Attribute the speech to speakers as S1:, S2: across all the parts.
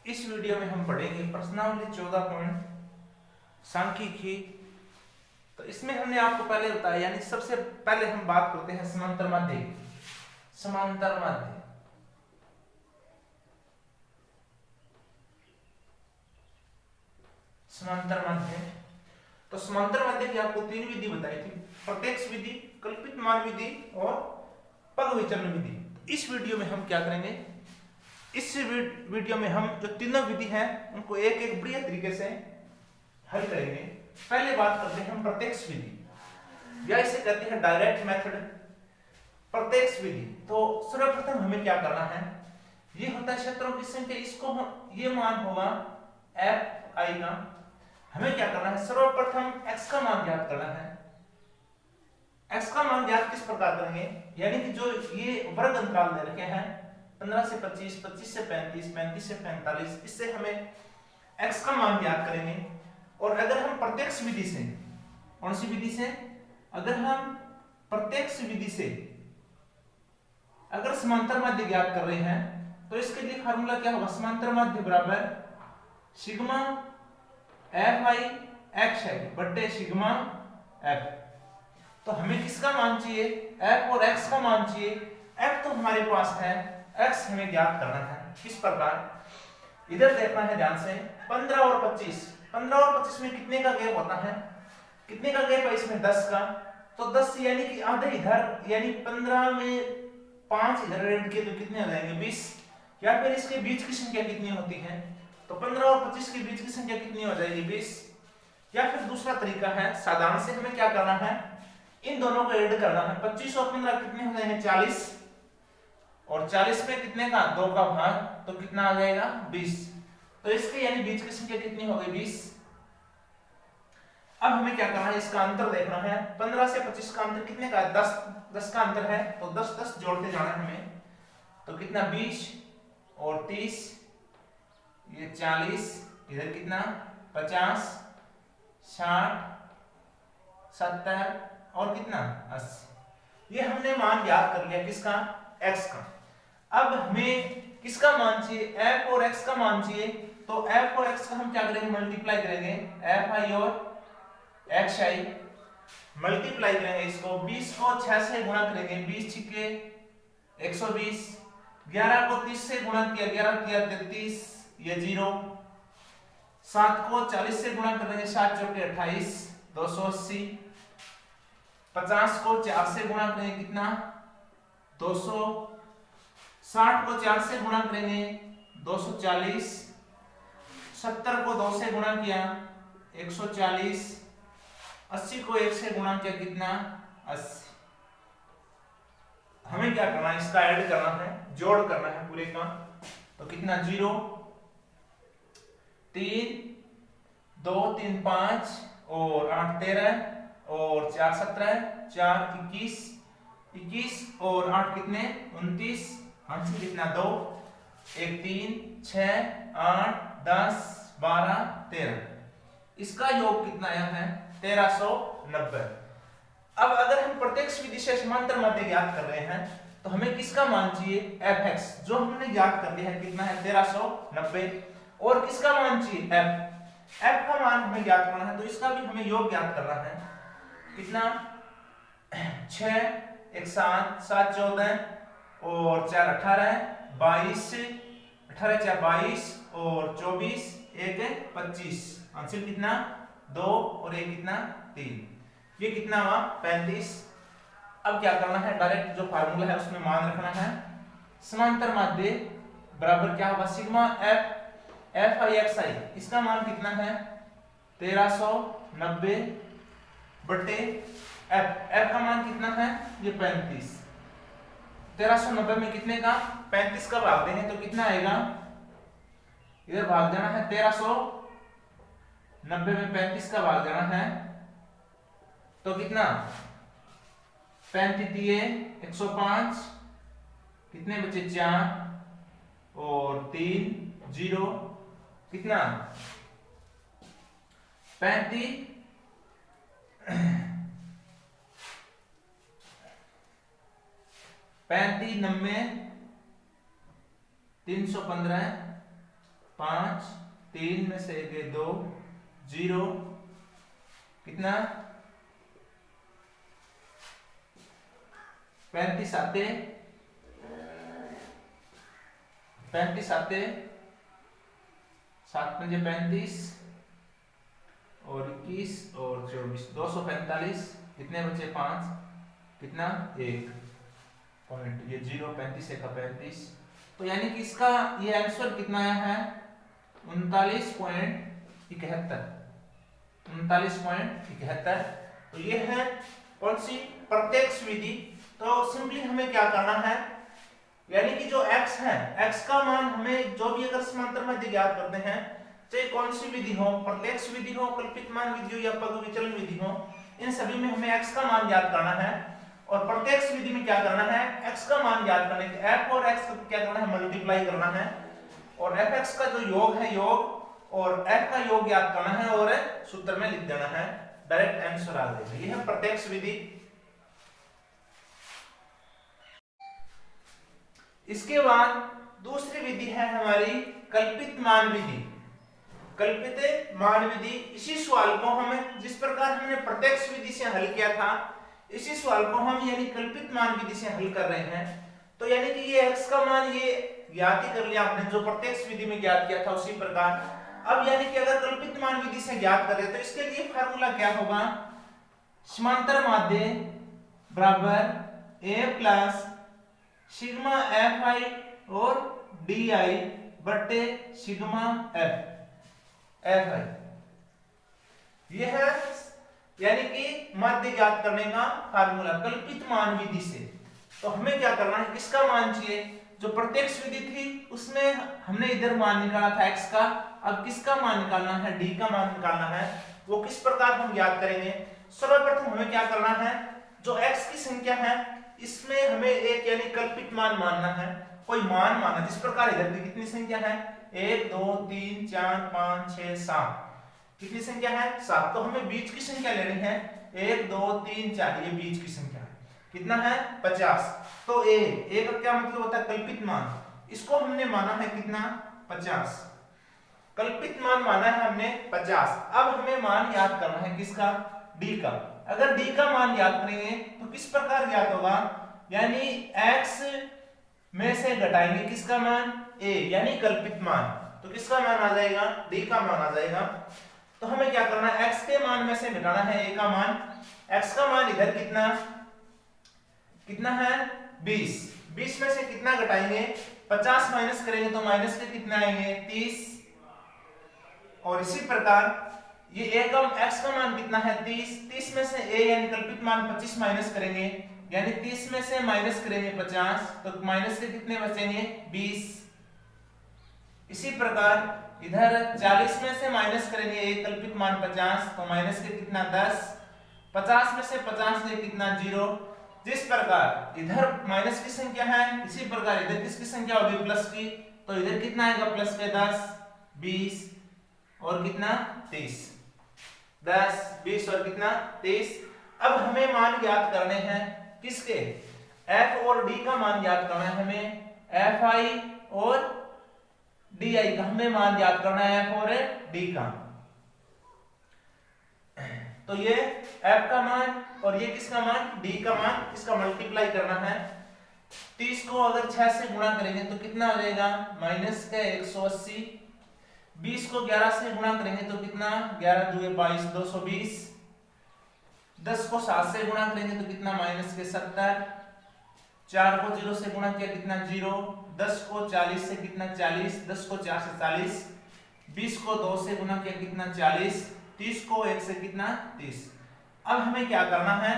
S1: इस वीडियो में हम पढ़ेंगे प्रश्नावली 14 पॉइंट सांख्यिकी। तो इसमें हमने आपको पहले बताया, यानी सबसे पहले हम बात करते हैं समांतर माध्य की। समांतर माध्य समांतर माध्य तो समांतर माध्य की आपको तीन विधि बताई थी, प्रत्यक्ष विधि, कल्पित मान विधि और पग विचलन विधि। इस वीडियो में हम क्या करेंगे, इस वीडियो में हम जो तीनों विधि हैं उनको एक एक बढ़िया तरीके से हल करेंगे। पहले बात करते हैं हम प्रत्यक्ष विधि, या इसे कहते हैं डायरेक्ट मेथड, प्रत्यक्ष विधि। तो सर्वप्रथम हमें क्या करना है, ये होता है क्षेत्रों की संख्या, इसको हम ये मान होगा एफ आई का। हमें क्या करना है, सर्वप्रथम x का मान ज्ञात करना है। x का मान ज्ञात किस प्रकार करेंगे, यानी कि जो ये वर्ग अंतराल दे रखे हैं 15 से 25, 25 से 35, 35 से 45, इससे हमें x का मान ज्ञात करेंगे। और अगर हम प्रत्यक्ष विधि से, कौन सी विधि से, अगर हम प्रत्यक्ष विधि से अगर समांतर माध्य ज्ञात कर रहे हैं तो इसके लिए फार्मूला क्या होगा, समांतर माध्य बराबर सिग्मा एफ आई एक्स आई बट्टे सिग्मा एफ। तो हमें किसका मान चाहिए, f और x का मान चाहिए। f तो हमारे पास है, x हमें ज्ञात करना है। किस प्रकार, इधर देखना है ध्यान से, 15 और 25, 15 और 25 में कितने का गैप होता है, कितने का गैप है इसमें, 10 का। तो 10 यानी कि आधे इधर, यानी 15 में 5 इधर ऐड किए तो कितने आ जाएंगे, 20। या फिर इसके बीच की संख्या कितनी होती है, तो 15 और 25 के बीच की संख्या कितनी हो जाएगी, 20। या फिर दूसरा तरीका है, साधारण से हमें क्या करना है, इन दोनों को ऐड करना है। 25 और 15 कितने हो जाएंगे, 40, और 40 में कितने का, 2 का भाग, तो कितना आ जाएगा, 20। तो इसके यानी बीच की संख्या कितनी हो गई, 20। अब हमें क्या करना है, इसका अंतर देखना है। 15 से 25 का अंतर कितने का है, 10, 10 का अंतर है, तो 10 10 जोड़ते जाना है हमें। तो कितना, 20 और 30, ये 40, इधर कितना, 50, 60, 70 और कितना, 80। ये हमने मान ज्ञात कर लिया, किसका, x का। अब हमें किसका मान चाहिए, f और x का मान चाहिए। तो f और x का हम क्या करेंगे, मल्टीप्लाई करेंगे, एफ आई और एक्स आई मल्टीप्लाई करेंगे इसको। 20 को 6 से गुणा करेंगे, 20 छिके 120, 11 को 30 से गुणा किया, 11 किया 33, ये 0। 7 को 40 से गुणा करेंगे, 7 चौके 28, 280। 50 को 4 से गुणा करेंगे, कितना, 200। 60 को 4 से गुणा करेंगे, 240। 70 को 2 से गुणा किया, 140। 80 को 1 से गुणा किया, कितना, 80। हमें क्या करना है, इसका ऐड करना है, जोड़ करना है पूरे का। तो कितना, 0, 3, 2, 3, 5 और 8 13 और 4 17, 4 21, 21 और 8 कितने, 29। आंसर कितना, 2, 1 3 6 8 10 12 13। इसका योग कितना आया है, 1390। अब अगर हम प्रत्यक्ष विधि से समांतर माध्य ज्ञात कर रहे हैं तो हमें किसका मान चाहिए, fx, जो हमने ज्ञात कर लिया है, कितना है, 1390। और किसका मान चाहिए, f का मान हमें ज्ञात करना है, तो इसका भी हमें योग ज्ञात करना है। कितना, 6 1 7 7 14 और 4 18, 22, 18 4 22 और 24 1 25। आंसर कितना, 2 और 1 कितना, 3। ये कितना हुआ, 35। अब क्या करना है, डायरेक्ट जो फार्मूला है उसमें मान रखना है। समांतर माध्य बराबर क्या होगा, सिग्मा एफ आई एक्स आई, इसका मान कितना है, 1390 बटे एफ का मान कितना है, ये 35। 1390 में कितने का, 35 का भाग देंगे तो कितना आएगा, इधर भाग देना है, 1390 में 35 का भाग देना है, तो कितना, 35 दिए 105, कितने बचे, 4 और 3 0, कितना, 35 35 90 315 5, 3 में से गए 2, 0, कितना 35 आते, 35 आते, 7 पंजे 35 और 21 और 24, 245, कितने बचे 5, कितना 1 पॉइंट, ये 0, 35 का 35, तो यानी कि इसका ये आंसर कितना आया है 39.71। तो ये है कौन सी प्रत्यक्ष विधि। तो सिंपली हमें क्या करना है, यानी कि जो x है, x का मान हमें जो भी अगर समांतर माध्य ज्ञात करते हैं, चाहे कौन सी विधि हो, प्रत्यक्ष विधि हो, कल्पित मान विधि हो या पग विचलन विधि हो, इन सभी में हमें x का मान ज्ञात करना है। और प्रत्यक्ष विधि में क्या करना है, x का मान ज्ञात करने के f और x को क्या करना है, मल्टीप्लाई करना है, और fx का जो योग है योग और f का योग ज्ञात करना है और सूत्र में लिख देना है, डायरेक्ट आंसर आ जाएगा। ये है प्रत्यक्ष विधि। इसके बाद दूसरी विधि है हमारी कल्पित मान विधि। कल्पित मान विधि, इसी सवाल को हम जिस प्रकार हमने प्रत्यक्ष विधि से हल किया था, इसी सवाल को हम यानी कल्पित मान विधि से हल कर रहे हैं। तो यानी कि ये x का मान ये ज्ञात ही कर लिया आपने, जो प्रत्यक्ष विधि में ज्ञात किया था उसी प्रकार। अब यानी कि अगर कल्पित मान विधि से ज्ञात करें तो इसके लिए फार्मूला क्या होगा, समांतर माध्य बराबर a प्लस सिग्मा fi और di बट्टे सिग्मा fi। यह है यानी कि माध्य ज्ञात करने का फार्मूला कल्पित मान विधि से। तो हमें क्या करना है, किसका मान चाहिए, जो प्रत्यक्ष विधि थी उसमें हमने इधर मान निकाला था x का, अब किसका मान निकालना है, d का मान निकालना है। वो किस प्रकार हम ज्ञात करेंगे, सर्वप्रथम हमें क्या करना है, जो x की संख्या है इसमें हमें एक यानी कल्पित मान मानना है, कोई मान माना, जिस प्रकार इधर भी कितनी संख्या है 1 2 3 4 5 6 7, कितनी संख्या है 7। तो हमें बीच की संख्या लेनी है 1 2 3 4, ये बीच की संख्या है, कितना है 50। तो a का क्या मतलब होता है कल्पित मान, इसको हमने माना है कितना 50, कल्पित मान माना है हमने 50। अब हमें मान याद करना है किसका, d का। अगर d का मान याद करेंगे तो किस प्रकार ज्ञात होगा, यानी x में से घटाएंगे किसका मान a, यानी कल्पित मान, तो किसका मान आ जाएगा, d का मान आ जाएगा। तो हमें क्या करना है, x के मान में से घटाना है a का मान। x का मान इधर कितना कितना है 20, 20 में से कितना घटाएंगे 50 माइनस करेंगे तो माइनस के कितना आएंगे 30, और इसी प्रकार ये a का x का मान कितना है 30, 30 में से a यानी कल्पित मान 25 माइनस करेंगे, यानी 30 में से माइनस करेंगे 50, तो माइनस के कितने बचेंगे 20। इसी प्रकार इधर 40 में से माइनस करेंगे a कल्पित मान 50, तो माइनस के कितना 10, 50 में से 50 ले कितना 0। जिस प्रकार इधर माइनस की संख्या है इसी प्रकार इधर किसकी संख्या होगी प्लस की, तो इधर कितना आएगा प्लस के 10 20 और कितना 30, 10 20 और कितना 30। अब हमें मान ज्ञात करने हैं किसके, f और d का मान ज्ञात करना है हमें, fi और di का हमें मान ज्ञात करना है, f और d का। तो ये f का मान और ये किसका मान d का मान, इसका मल्टीप्लाई करना है। 30 को अगर 6 से गुणा करेंगे तो कितना हो जाएगा माइनस का 180, 20 को 11 से गुणा करेंगे तो कितना 11 दूए 22 220, 10 को 7 से गुणा करेंगे तो कितना माइनस के 70, 4 को 0 से गुणा किया कितना 0, 10 को 40 से कितना 40, 10 को 4 से 40, 20 को 2 से गुणा किया कितना 40, 30 को 1 से कितना 30। अब हमें क्या करना है,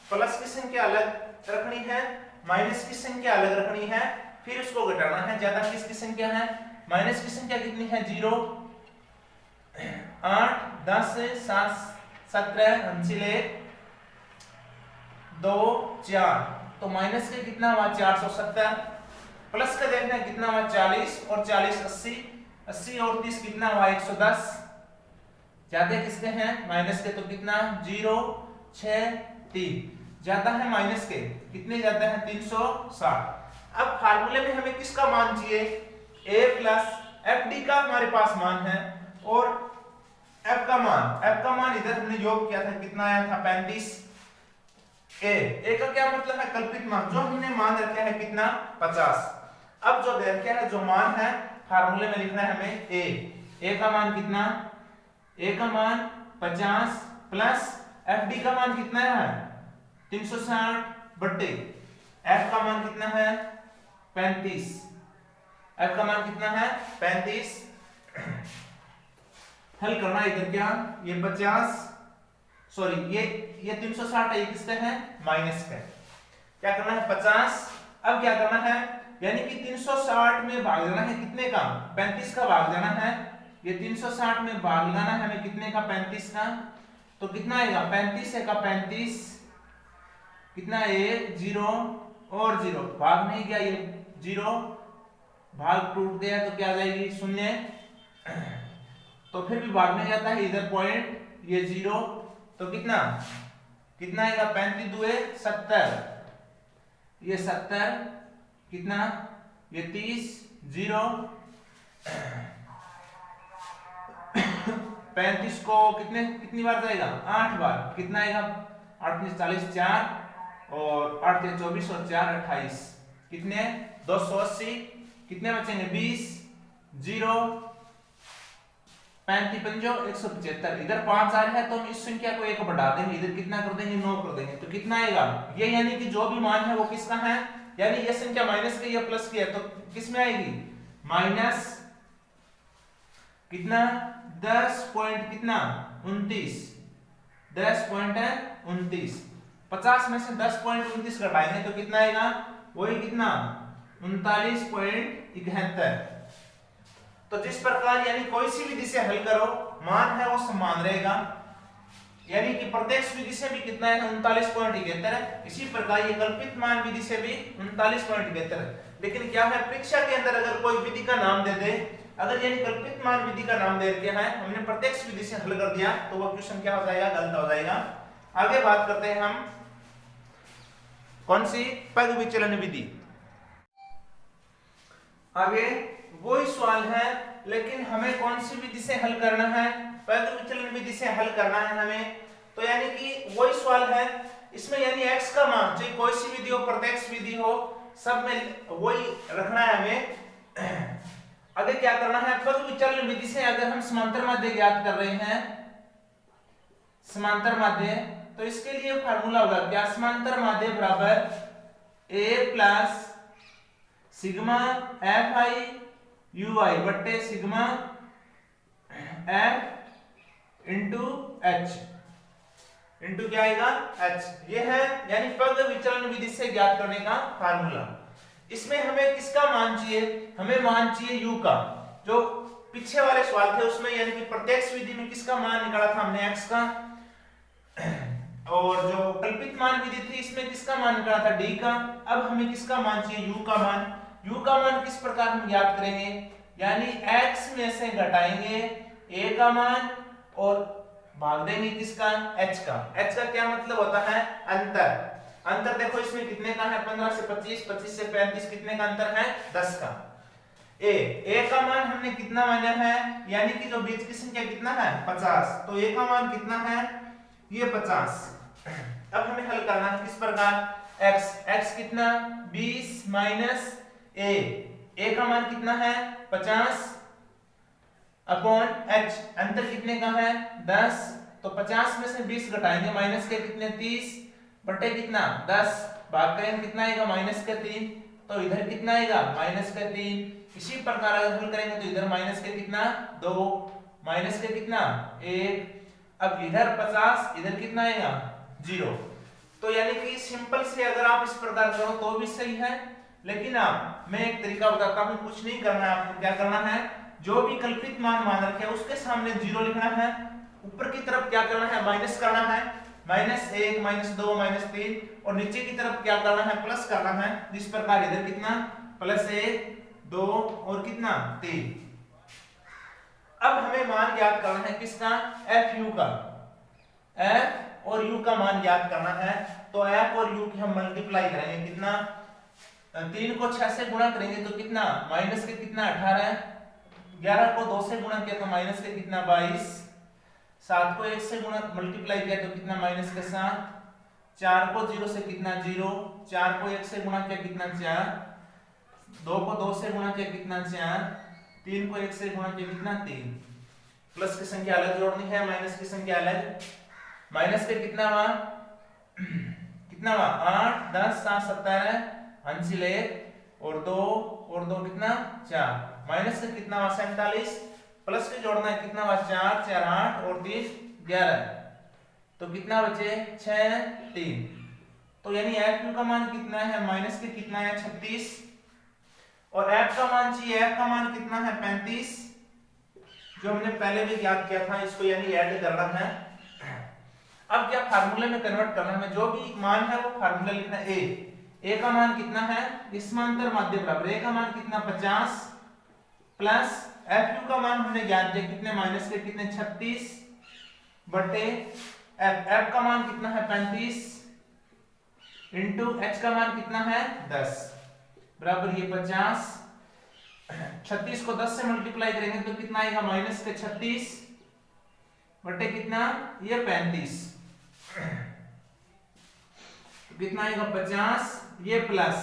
S1: प्लस की संख्या अलग रखनी है, माइनस की संख्या अलग रखनी है, फिर उसको घटाना है। ज्यादा किसकी संख्या है, माइनस की संख्या कितनी है 0, 8 10 7 17 अंशिले 2 4, तो माइनस के कितना हुआ 470, प्लस का देखना है कितना हुआ 40 और 40 80, 80 और 30 कितना हुआ 110। ज्यादा किसके हैं माइनस के, तो कितना 0 6 3, ज्यादा है माइनस के, कितने ज्यादा है 360। अब फार्मूले में हमें किसका मान चाहिए, a प्लस एफ डी का हमारे पास मान है और एफ का मान इधर हमने योग किया था, कितना आया था 35। ए का क्या मतलब है, कल्पित मान, जो हमने मान रखा है कितना 50। अब जो दे रखा है, जो मान है फार्मूले में लिखना है हमें ए का मान कितना, ए का मान 50 प्लस एफ डी का मान कितना है 360 बट्टे एफ का मान कितना है 35, एफ का मान कितना है 35। हल करना है इधर क्या, ये 50 सॉरी ये 360 है, ये किसका है माइनस का, क्या करना है 50। अब क्या करना है, यानी कि 360 में भाग देना है कितने का 35 का भाग देना है, ये 360 में भाग लगाना है हमें कितने का 35 का, तो कितना आएगा 35 है का 35 कितना है 0 और 0 भाग नहीं गया, ये 0 भाग टूट गया तो क्या आ जाएगी 0, तो फिर भी भाग नहीं जाता है इधर पॉइंट, ये 0 तो कितना आएगा 35 दुए 70, ये 70 कितना ये 30 0 35 को कितनी बार जाएगा 8 बार, कितना आएगा 8 40 4 और 8 24 और 4 28 कितने 280, कितने बचेंगे 20 0 35 पंजो 175, इधर 5 आ रहा है तो हम इस संख्या को 1 बढ़ा देंगे, इधर कितना कर देंगे 9 कर देंगे, तो कितना आएगा ये, यानी कि जो भी मान है वो किसका है, यानी ये संख्या माइनस की या प्लस की है तो किस में आएगी माइनस कितना 10 पॉइंट कितना 29, 10.29, 50 में से 10.29 घटाएंगे तो कितना आएगा वही कितना 39.71। तो जिस प्रकार यानी कोई सी विधि से हल करो मान है वो समान रहेगा, यानी कि प्रत्यक्ष विधि से भी कितना है 39.71 है, इसी प्रकार ये कल्पित मान विधि से भी 39.71 है। लेकिन क्या है परीक्षा के अंदर अगर कोई विधि का नाम दे दे, अगर यानी कल्पित मान विधि का नाम दे दिया है, हमने प्रत्यक्ष विधि से हल कर दिया तो वो क्वेश्चन क्या हो जाएगा गलत हो जाएगा। आगे बात करते हैं हम कौन सी पग विचलन विधि। आगे वही सवाल है लेकिन हमें कौन सी विधि से हल करना है, पग विचलन विधि से हल करना है हमें, तो यानी कि वही सवाल है इसमें, यानी x का मान चाहे कोई सी विधि हो प्रत्यक्ष विधि हो सब में वही रखना है हमें। आगे क्या करना है, पग विचलन विधि से अगर हम समांतर माध्य ज्ञात कर रहे हैं, समांतर माध्य, तो इसके लिए फार्मूला होगा क्या, समांतर माध्य बराबर a plus sigma F I U I बट्टे sigma F into H, into क्या आएगा एच, ये है यानी पग विचलन विधि से ज्ञात करने का फार्मूला। इसमें हमें किसका मान चाहिए, हमें मान चाहिए u का, जो पीछे वाले सवाल थे उसमें यानी कि प्रत्यक्ष विधि में किसका मान निकाला था हमने x का, और जो कल्पित मान विधि थी इसमें किसका मान निकाला था d का। अब हमें किसका मान चाहिए u का मान, u का मान किस प्रकार हम ज्ञात करेंगे, यानी x में से घटाएंगे a का मान और भाग देंगे किसका h का। h का क्या मतलब होता है अंतर, अंतर देखो इसमें कितने का है 15 से 25, 25 से 35 कितने का अंतर है 10 का। a का मान हमने कितना माना है, यानी कि जो बीच की संख्या कितना है 50, तो a का मान कितना है ये 50। अब हमें हल करना है किस प्रकार x कितना 20 माइनस a का मान कितना है 50 अपॉन h, अंतर कितने का है 10, तो 50 में से 20 घटाएंगे माइनस के कितने 30 बटे कितना 10, भाग करेंगे कितना आएगा माइनस का 3, तो इधर कितना आएगा माइनस का 3। इसी प्रकार अगर हल करेंगे तो इधर माइनस के कितना 2, माइनस के कितना 1, अब इधर 50 इधर कितना आएगा 0। तो यानी कि सिंपल से अगर आप इस प्रकार करो तो भी सही है, लेकिन आप मैं एक तरीका बताता हूं, कुछ नहीं करना है आपको, क्या करना है जो भी कल्पित मान रखे उसके सामने 0 लिखना है, ऊपर की तरफ क्या करना है माइनस करना है, -1 -2 -3, और नीचे की तरफ क्या करना है प्लस करना है, जिस प्रकार इधर कितना +1 2 और कितना 3। अब हमें मान ज्ञात करना है किसका एफ यू का, एफ और यू का मान ज्ञात करना है, तो एफ और यू की हम मल्टीप्लाई करेंगे कितना 3 को 6 से गुणा करेंगे तो कितना माइनस के कितना 18 11 को 2 से गुणा किया तो माइनस के कितना 22, 7 को 1 से गुणा मल्टीप्लाई किया तो कितना माइनस के 7, 4 को 0 से कितना 0, 4 को 1 से गुणा किया कितना 4, 2 को 2 से गुणा किया कितना 4, 3 को 1 से गुणा किया कितना 3। प्लस की संख्या अलग जोड़नी है, माइनस की संख्या अलग। माइनस के कितना हुआ, कितना हुआ 8, 10, 7, 17, अंशिल 1 और 2 कितना 4। माइनस से कितना हुआ 47। प्लस के जोड़ना है कितना हुआ 4, 4, 8 और 3, 11। तो कितना बचे 6, 3। तो यानी f का मान कितना है, माइनस के कितना है 36 और f का मान चाहिए, f का मान कितना है 35, जो हमने पहले भी ज्ञात किया था। इसको यानी ऐड करना है। अब क्या फार्मूले में कन्वर्ट करना है, जो भी मान है वो फार्मूला लिखना है। a का मान कितना है, समांतर माध्य बराबर a का मान कितना 50 प्लस f का मान हमने ज्ञात किया कितने माइनस के कितने 36 बटे f का मान कितना है 35 इंटू h का मान कितना है 10 बराबर ये 50। 36 को 10 से मल्टीप्लाई करेंगे तो कितना आएगा माइनस के 36 बटे कितना ये 35, तो कितना आएगा 50, ये प्लस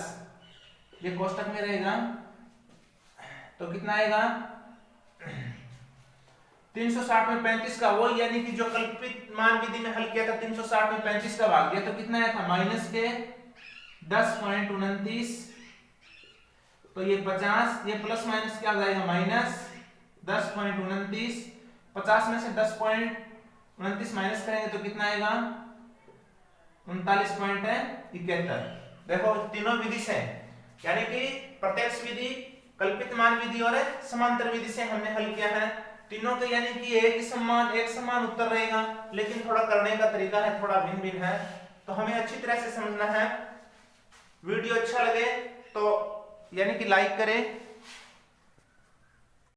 S1: ये कोष्टक में रहेगा तो कितना आएगा 360 में 35 का वो, यानी कि जो कल्पित मान विधि में हल किया था 360 में 35 का भाग दिया तो कितना आया था माइनस के 10.29। तो ये 50, ये प्लस माइनस क्या आ जाएगा माइनस 10.29। 50 में से 10.29 माइनस करेंगे तो कितना आएगा 39.71। देखो तीनों विधि से, यानी कि प्रत्यक्ष विधि, कल्पित मान विधि और समांतर विधि से हमने हल किया है तीनों के, यानी कि एक समान उत्तर रहेगा, लेकिन थोड़ा करने का तरीका है थोड़ा भिन्न भिन्न है। तो हमें अच्छी तरह से समझना है। वीडियो अच्छा लगे तो यानी कि लाइक करें,